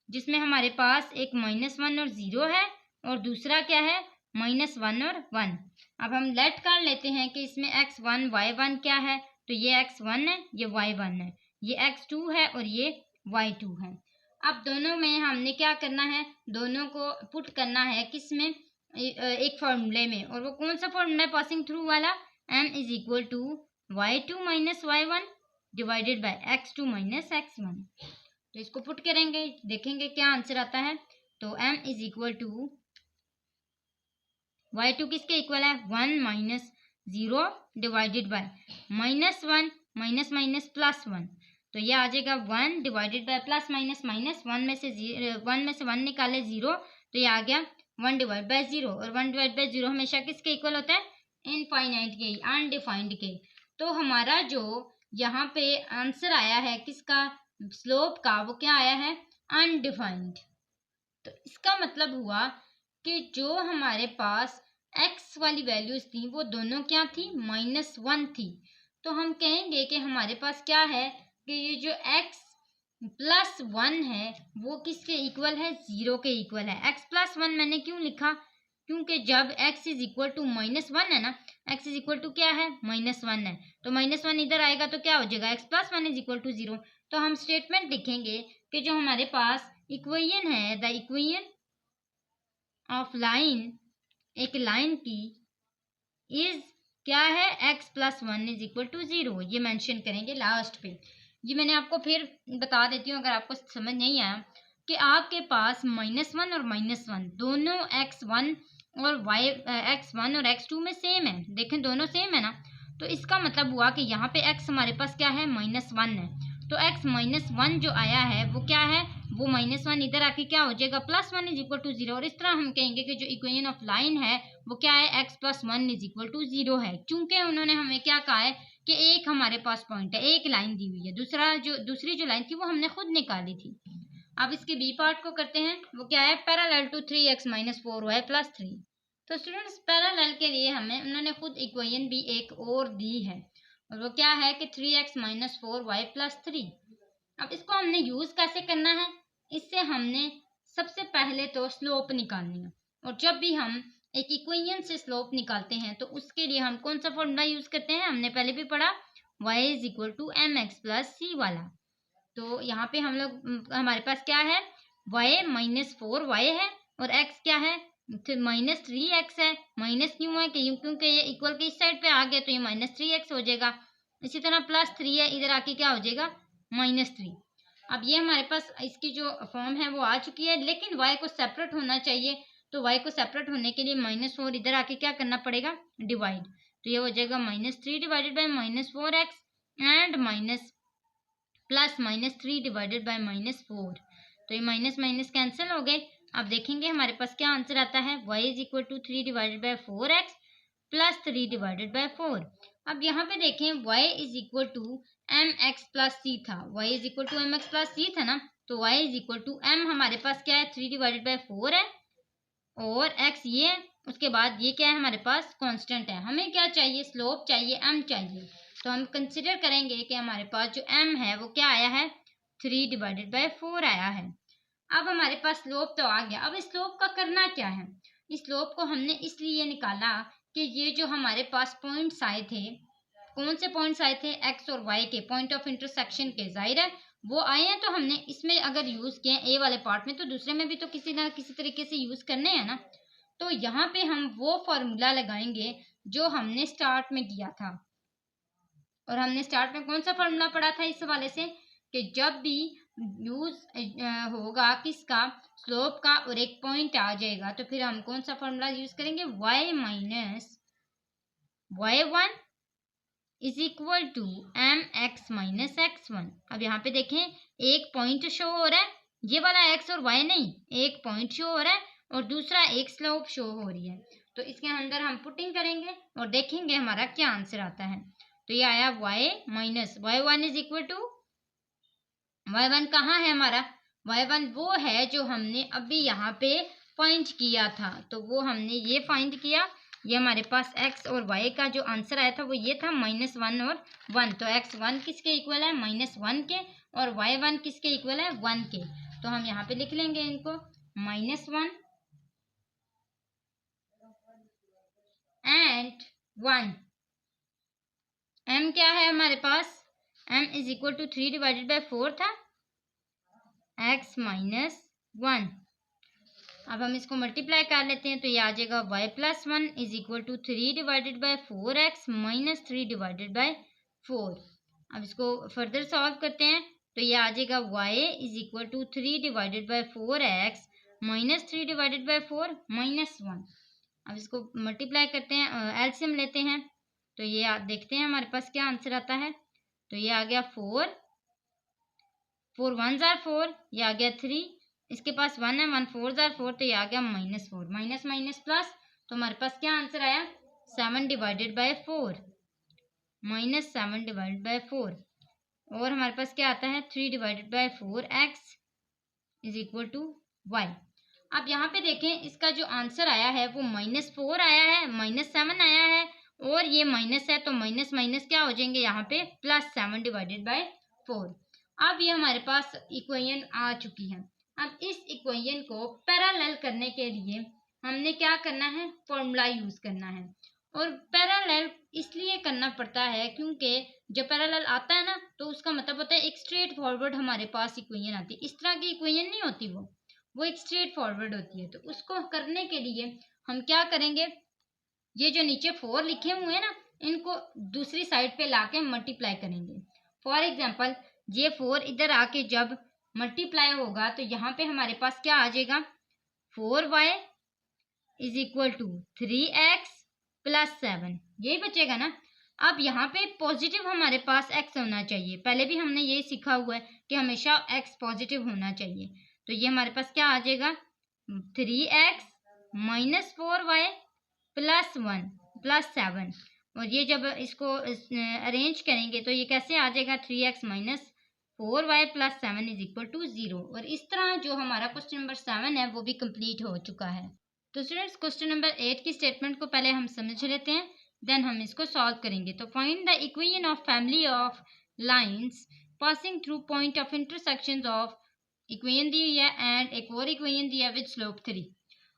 जिसमें हमारे पास एक माइनस 1 और 0 है और दूसरा क्या है, माइनस 1 और 1। अब हम लेट कर लेते हैं कि इसमें x1 y1 क्या है, तो ये x1 है, ये y1 है, ये x2 है और ये y2 है। अब दोनों में हमने क्या करना है, दोनों को पुट करना है किस में, एक फॉर्मूले में, और वो कौन सा फॉर्मूला है, पासिंग थ्रू वाला, m is equal to y2 minus y1 divided by x2 minus x1। तो इसको पुट करेंगे, देखेंगे क्या आंसर आता है। तो m is equal to y2 किसके इक्वल है, 1 minus 0 divided by minus 1 minus minus plus 1। तो ये आ जाएगा 1 divided by plus minus minus, 1 में से 1 निकाले 0, तो ये आ गया 1 डिवाइड बाय 0, और 1 डिवाइड बाय 0 हमेशा किसके इक्वल होता है, इनफाइनाइट के, अनडिफाइंड के। तो हमारा जो यहाँ पे आंसर आया है किसका, स्लोप का, वो क्या आया है, अनडिफाइंड। तो इसका मतलब हुआ कि जो हमारे पास x वाली वैल्यूज थी वो दोनों क्या थी, माइनस 1 थी। तो हम कहेंगे कि हमारे पास क्या है कि ये जो x प्लस 1 है वो किसके इक्वल है, 0 के इक्वल है। x प्लस 1 मैंने क्यों लिखा, क्योंकि जब x इज इक्वल टू -1 है ना, x इज इक्वल टू क्या है, -1 है, तो -1 इधर आएगा तो क्या हो जाएगा, x plus 1 is equal to 0। तो हम स्टेटमेंट लिखेंगे कि जो हमारे पास इक्वेशन है, द इक्वेशन ऑफ लाइन, एक लाइन की, इज क्या है, x plus 1 is equal to 0, ये मेंशन करेंगे लास्ट पे। ये मैंने आपको फिर बता देती हूँ अगर आपको समझ नहीं आया, कि आपके पास -1 और -1 दोनों x1 और x1 और x2 में सेम है, देखें दोनों सेम है ना, तो इसका मतलब हुआ कि यहाँ पे x हमारे पास क्या है, -1 है, तो x -1 जो आया है वो क्या है, वो -1 इधर आके क्या हो जाएगा, +1 इज इक्वल टू 0। और इस तरह हम कहेंगे कि जो इक्वेशन ऑफ लाइन है वो क्या है, x plus 1 is equal to 0 है, क्योंकि उन्होंने हमें क्या कहा है कि एक हमारे पास पॉइंट है, एक लाइन दी हुई है, दूसरी जो लाइन थी वो हमने खुद निकाली थी। अब इसके बी पार्ट को करते हैं, वो क्या है, parallel to 3x minus 4y plus 3। तो स्टूडेंट्स पैरेलल के लिए हमें उन्होंने खुद इक्वेशन भी एक और दी है, और वो क्या है कि 3x माइनस 4y प्लस 3। अब इसको हमने यूज कैसे करना है, इससे हमने सबसे पहले तो स्लोप निकालनी है, और जब भी हम एक इक्वेशन से स्लोप निकालते हैं तो उसके लिए हम कौन सा फॉर्मूला यूज करते हैं, हमने पहले भी पढ़ा, y is equal to mx plus c वाला। तो यहाँ पे हम लोग, हमारे पास क्या है, y -4y है, और x क्या है, -3x है। माइनस क्यों है, क्योंकि ये इक्वल के इस साइड पे आ गया तो ये -3x हो जाएगा। इसी तरह +3 है, इधर आके क्या हो जाएगा, -3। अब ये हमारे पास इसकी जो फॉर्म है वो आ चुकी है, लेकिन y को सेपरेट होना चाहिए, तो y को सेपरेट होने के लिए -4 इधर आके क्या करना पड़ेगा, डिवाइड, तो ये हो जाएगा -3 divided by -4x and +-3 divided by -4। तो ये माइनस माइनस कैंसिल हो गए। अब देखेंगे हमारे पास क्या आंसर आता है, y is equal to 3 divided by 4x plus 3 divided by 4। अब यहाँ पे देखें y is equal to mx plus c था, y is equal to mx plus c था ना, तो y is equal to m हमारे पास क्या है, 3 डिवाइडेड बाई 4 है, और x ये है, उसके बाद ये क्या है हमारे पास कांस्टेंट है। हमें क्या चाहिए, स्लोप चाहिए, m चाहिए, तो हम कंसिडर करेंगे कि हमारे पास जो m है वो क्या आया है, 3 डिवाइडेड बाई 4 आया है। अब हमारे पास स्लोप तो आ गया, अब इस स्लोप का करना क्या है, इस स्लोप को हमने इसलिए निकाला कि ये जो हमारे पास पॉइंट्स आए थे, कौन से पॉइंट्स आए थे, x और y के पॉइंट ऑफ इंटरसेक्शन के, जाहिर है वो आए हैं, तो हमने इसमें अगर यूज किए ए वाले पार्ट में, तो दूसरे में भी तो किसी ना किसी तरीके से यूज करने हैं ना। तो यहाँ पे हम वो फॉर्मूला लगाएंगे जो हमने स्टार्ट में किया था, और हमने स्टार्ट में कौन सा फॉर्मूला पढ़ा था इस वाले से, कि जब भी यूज होगा किसका, स्लोप का, और एक पॉइंट आ जाएगा, तो फिर हम कौन सा फॉर्मूला यूज करेंगे, y minus y1 is equal to m x minus x1। अब यहाँ पे देखें एक पॉइंट शो हो रहा है, ये वाला x और y नहीं, एक पॉइंट शो हो रहा है और दूसरा एक स्लोप शो हो रही है, तो इसके अंदर हम पुटिंग करेंगे और देखेंगे हमारा क्या आंसर आता है। तो ये आया y minus y1 is equal to, y1 कहाँ है हमारा, y1 वो है जो हमने अभी यहाँ पे फाइंड किया था, तो वो हमने ये फाइंड किया, ये हमारे पास x और y का जो आंसर आया था वो ये था -1 और 1। तो x1 किसके इक्वल है, -1 के, और y1 किसके इक्वल है, 1 के। तो हम यहाँ पे लिख लेंगे इनको, -1 एंड 1। m क्या है हमारे पास, m is equal to 3 divided by 4 था, x माइनस 1। अब हम इसको मल्टीप्लाई कर लेते हैं, तो ये आ जाएगा y plus 1 is equal to 3 divided by 4x minus 3 divided by 4। अब इसको फर्दर सॉल्व करते हैं, तो ये आ जाएगा y is equal to 3 divided by 4x minus 3 divided by 4 minus 1। अब इसको मल्टीप्लाई करते हैं, एलसीएम लेते हैं, तो ये आप देखते हैं हमारे पास क्या आंसर आता है। तो ये आ गया 4 1 जार 4, ये आ गया 3, इसके पास 1 है, 1 4 जार 4, तो ये आ गया -4, माइनस माइनस प्लस, तो हमारे पास क्या आंसर आया, 7 डिवाइडेड बाई 4, -7 डिवाइडेड बाई 4, और हमारे पास क्या आता है 3 divided by 4x is equal to y। अब यहाँ पे देखें इसका जो आंसर आया है वो -4 आया है, -7 आया है, और ये माइनस है, तो माइनस माइनस क्या हो जाएंगे यहाँ पे, +7 डिवाइडेड बाई 4। अब ये हमारे पास इक्वेशन आ चुकी है। अब इस इक्वेशन को पैरेलल करने के लिए हमने क्या करना है, फॉर्मूला यूज करना है। और पैरेलल इसलिए करना पड़ता है क्योंकि जब पैरेलल आता है ना तो उसका मतलब होता है एक स्ट्रेट फॉरवर्ड हमारे पास इक्वेशन आती है। इस तरह की इक्वेशन नहीं होती, वो एक स्ट्रेट फॉरवर्ड होती है। तो उसको करने के लिए हम क्या करेंगे, ये जो नीचे 4 लिखे हुए हैं ना, इनको दूसरी साइड पे लाके मल्टीप्लाई करेंगे। फॉर एग्जाम्पल ये 4 इधर आके जब मल्टीप्लाई होगा तो यहाँ पे हमारे पास क्या आ जाएगा, 4y is equal to 3x plus 7, यही बचेगा ना। अब यहाँ पे पॉजिटिव हमारे पास x होना चाहिए, पहले भी हमने यही सीखा हुआ है कि हमेशा x पॉजिटिव होना चाहिए। तो ये हमारे पास क्या आ जाएगा, 3x minus 4y plus 1 plus 7। और ये जब इसको अरेंज करेंगे तो ये कैसे आ जाएगा, 3x minus 4y plus 7 is equal to 0। और इस तरह जो हमारा क्वेश्चन नंबर 7 है वो भी कंप्लीट हो चुका है। तो स्टूडेंट्स क्वेश्चन नंबर 8 की स्टेटमेंट को पहले हम समझ लेते हैं, देन हम इसको सॉल्व करेंगे। तो find the equation of family of lines passing through point of intersections of, equation दी हुई है एंड एक और इक्वेशन दी है विद स्लोप 3।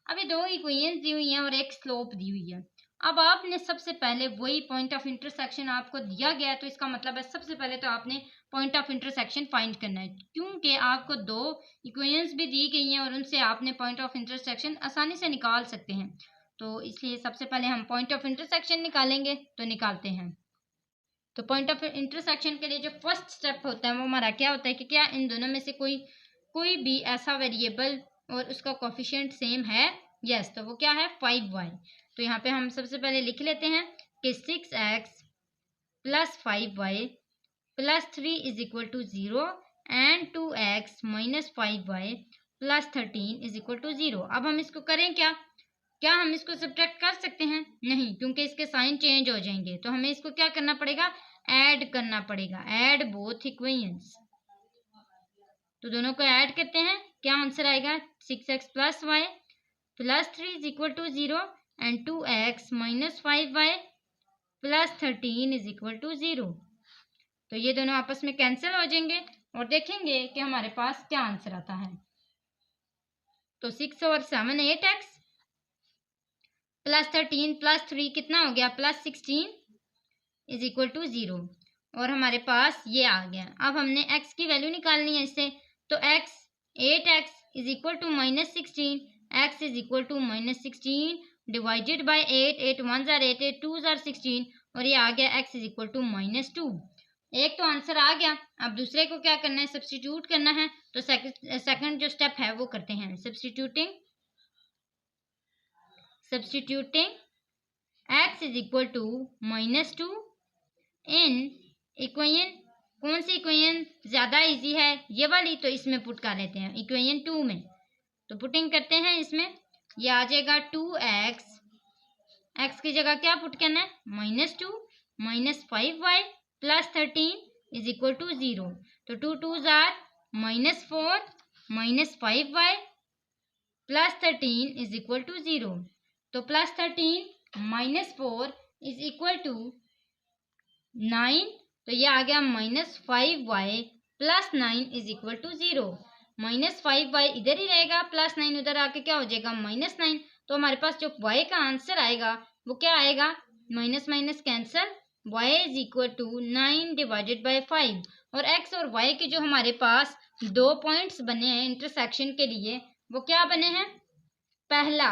अभी दो इक्वेशन दी हुई हैं और एक स्लोप दी हुई है। अब आपने सबसे पहले वही पॉइंट ऑफ इंटरसेक्शन आपको दिया गया है, तो इसका मतलब है सबसे पहले तो आपने पॉइंट ऑफ इंटरसेक्शन फाइंड करना है, क्योंकि आपको दो इक्वेशंस भी दी गई हैं और उनसे आपने पॉइंट ऑफ इंटरसेक्शन आसानी से निकाल सकते हैं। तो इसलिए सबसे पहले हम पॉइंट ऑफ इंटरसेक्शन निकालेंगे, तो निकालते हैं। तो पॉइंट ऑफ इंटरसेक्शन के लिए जो फर्स्ट स्टेप होता है वो हमारा क्या होता है कि क्या इन दोनों में से कोई भी ऐसा वेरिएबल और उसका कोफिशिएंट सेम है। यस, तो वो क्या है, 5y। तो यहाँ पे हम सबसे पहले लिख लेते हैं कि 6x plus 5y plus 3 is equal to 0 and 2x minus 5y plus 13 is equal to 0। अब हम इसको करें क्या हम इसको सब्ट्रैक्ट कर सकते हैं? नहीं, क्योंकि इसके साइन चेंज हो जाएंगे। तो हमें इसको क्या करना पड़ेगा, ऐड करना पड़ेगा, ऐड बोथ इक्वेशंस। तो दोनों को ऐड करते हैं, क्या आंसर आएगा, 6x plus y plus 3 is equal to 0 and 2x minus 5y plus 13 is equal to 0। तो ये दोनों आपस में कैंसिल हो जाएंगे और देखेंगे कि हमारे पास क्या आंसर आता है। तो 6 और 7 8x प्लस 13 प्लस 3 कितना हो गया, प्लस 16 इज इक्वल टू 0। और हमारे पास ये आ गया। अब हमने x की वैल्यू निकालनी है इससे, तो x 8x is equal to minus 16, x is equal to minus 16 divided by 8, 8 1 जार 8, 8 2 जार 16 और ये आ गया x is equal to minus 2। एक तो आंसर आ गया। अब दूसरे को क्या करना है, सब्स्टिट्यूट करना है। तो सेकंड जो स्टेप है वो करते हैं, substituting x is equal to minus 2 in equation, कौन सी इक्वेशन ज्यादा इजी है, ये वाली, तो इसमें पुट कर लेते हैं इक्वेशन 2 में। तो पुटिंग करते हैं इसमें, ये आ जाएगा 2x, x की जगह क्या पुट करना है, minus 2 minus 5y plus 13 is equal to 0। तो 2 2 जार minus 4 minus 5y plus 13 is equal to 0। तो plus 13 minus 4 is equal to 9। तो ये आ गया minus 5y plus 9 is equal to 0। Minus 5y इधर ही रहेगा, प्लस 9 उधर आके क्या हो जाएगा, माइनस 9। तो हमारे पास जो y का आंसर आएगा वो क्या आएगा, minus minus cancel, y is equal to 9 divided by 5। और x और y के जो हमारे पास दो पॉइंट्स बने हैं इंटरसेक्शन के लिए, वो क्या बने हैं, पहला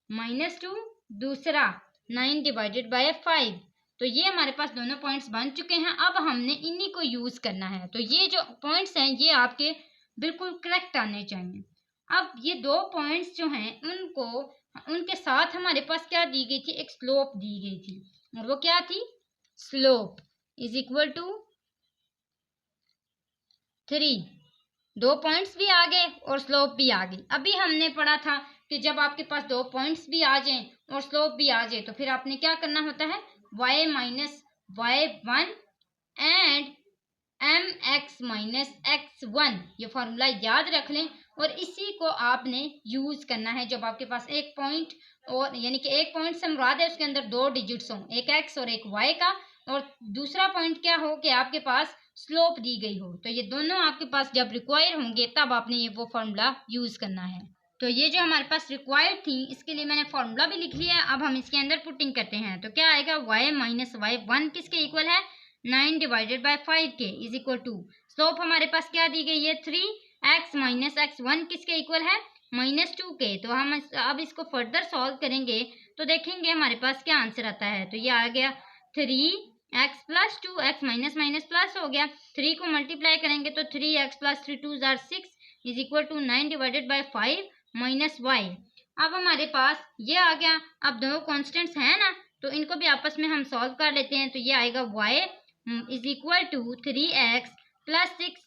-2, दूसरा 9 डिवाइडेड बाई 5। तो ये हमारे पास दोनों पॉइंट्स बन चुके हैं। अब हमने इन्हीं को यूज करना है। तो ये जो पॉइंट्स हैं ये आपके बिल्कुल करेक्ट आने चाहिए। अब ये दो पॉइंट्स जो हैं उनके साथ हमारे पास क्या दी गई थी, एक स्लोप दी गई थी, और वो क्या थी, स्लोप इज इक्वल टू 3। दो पॉइंट्स भी आ गए और स्लोप भी आ गई। अभी हमने पढ़ा था कि जब आपके पास दो पॉइंट्स भी आ जाएं और स्लोप भी आ जाए तो फिर आपने क्या करना होता है, y minus y1 and mx minus x1, ये फॉर्मूला याद रख लें और इसी को आपने यूज करना है जब आपके पास एक पॉइंट, और यानी कि एक पॉइंट से मुराद है उसके अंदर दो डिजिट्स हों, एक x और एक y का, और दूसरा पॉइंट क्या हो कि आपके पास स्लोप दी गई हो। तो ये दोनों आपके पास जब रिक्वायर होंगे तब आपने ये वो फॉर्मूला यूज करना है। तो ये जो हमारे पास रिक्वायर्ड थी इसके लिए मैंने फॉर्मूला भी लिख लिया है। अब हम इसके अंदर पुटिंग करते हैं तो क्या आएगा, y माइनस वाई 1 किसके इक्वल है, 9 डिवाइडेड बाय 5 के इज इक्वल टू, स्लोप हमारे पास क्या दी गई है 3x माइनस एक्स 1 किसके इक्वल है -2 के। तो हम अब इसको फर्दर सॉल्व करेंगे तो देखेंगे हमारे पास क्या आंसर आता है। तो ये आ गया 3x plus 2x minus minus plus हो गया, 3 को मल्टीप्लाई करेंगे तो 3x plus 3 2 6 is equal to 9 divided by 5 minus y. अब हमारे पास ये आ गया। अब दो कॉन्स्टेंट्स हैं ना, तो इनको भी आपस में हम सॉल्व कर लेते हैं। तो ये आएगा y is equal to 3x plus 6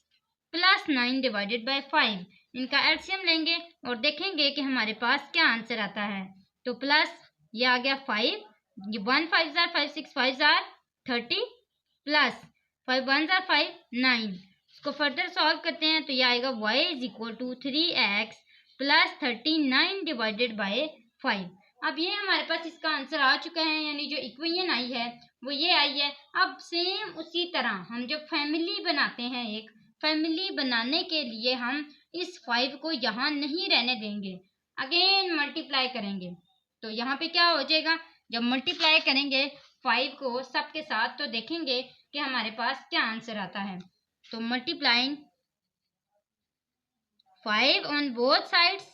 plus 9 divided by 5। इनका एलसीएम लेंगे और देखेंगे कि हमारे पास क्या आंसर आता है। तो प्लस ये आ गया 5, ये 1 5 जार 5 6 5 जार 30 प्लस 5 1 जार 5 9। इसको फर्दर सॉल्व करते हैं तो ये आएगा y is equal to 3x plus 39 divided by 5। अब ये हमारे पास इसका आंसर आ चुका है, यानी जो इक्वेशन आई है वो ये आई है। अब सेम उसी तरह हम जो फैमिली बनाते हैं, एक फैमिली बनाने के लिए हम इस 5 को यहाँ नहीं रहने देंगे, अगेन मल्टीप्लाई करेंगे। तो यहाँ पे क्या हो जाएगा, जब मल्टीप्लाई करेंगे 5 को सबके साथ तो देखेंगे कि हमारे पास क्या आंसर आता है। तो मल्टीप्लाइंग 5 ऑन बोथ साइड्स,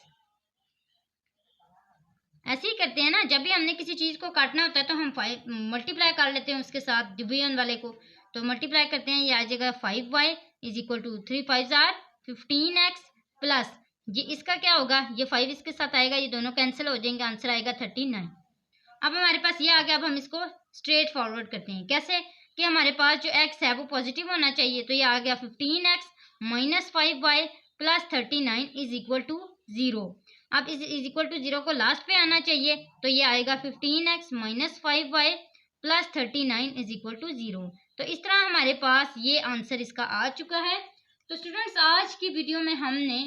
ऐसे ही करते हैं ना, जब भी हमने किसी चीज़ को काटना होता है तो हम 5 मल्टीप्लाई कर लेते हैं उसके साथ डिवीजन वाले को। तो मल्टीप्लाई करते हैं, ये आ जाएगा 5y इज इक्वल टू 3 5 जार 15x प्लस ये इसका क्या होगा, ये 5 इसके साथ आएगा, ये दोनों कैंसिल हो जाएंगे, आंसर आएगा 39। अब हमारे पास ये आ गया। अब हम इसको स्ट्रेट फॉरवर्ड करते हैं, कैसे कि हमारे पास जो x है वो पॉजिटिव होना चाहिए। तो ये आ गया 15x minus 5y plus 39 is equal to 0। अब इस इज इक्वल टू 0 को लास्ट पे आना चाहिए, तो ये आएगा 15x minus 5y plus 39 is equal to 0। तो इस तरह हमारे पास ये आंसर इसका आ चुका है। तो स्टूडेंट्स, आज की वीडियो में हमने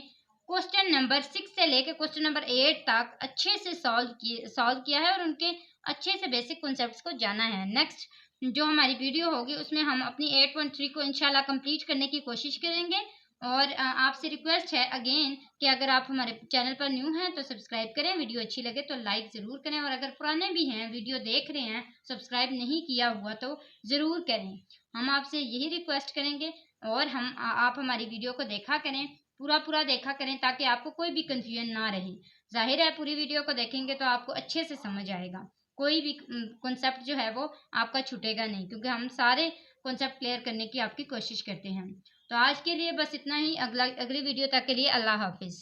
क्वेश्चन नंबर 6 से लेकर क्वेश्चन नंबर 8 तक अच्छे से सॉल्व किया है और उनके अच्छे से बेसिक कॉन्सेप्ट्स को जाना है। नेक्स्ट जो हमारी वीडियो होगी उसमें हम अपनी 8.3 को इंशाल्लाह कंप्लीट करने की कोशिश करेंगे। और आपसे रिक्वेस्ट है अगेन कि अगर आप हमारे चैनल पर न्यू हैं तो सब्सक्राइब करें, वीडियो अच्छी लगे तो लाइक ज़रूर करें, और अगर पुराने भी हैं वीडियो देख रहे हैं सब्सक्राइब नहीं किया हुआ तो ज़रूर करें। हम आपसे यही रिक्वेस्ट करेंगे और आप हमारी वीडियो को देखा करें, पूरा देखा करें, ताकि आपको कोई भी कन्फ्यूजन ना रहे। जाहिर है पूरी वीडियो को देखेंगे तो आपको अच्छे से समझ आएगा, कोई भी कॉन्सेप्ट जो है वो आपका छूटेगा नहीं, क्योंकि हम सारे कॉन्सेप्ट क्लियर करने की आपकी कोशिश करते हैं। तो आज के लिए बस इतना ही। अगली वीडियो तक के लिए अल्लाह हाफिज़।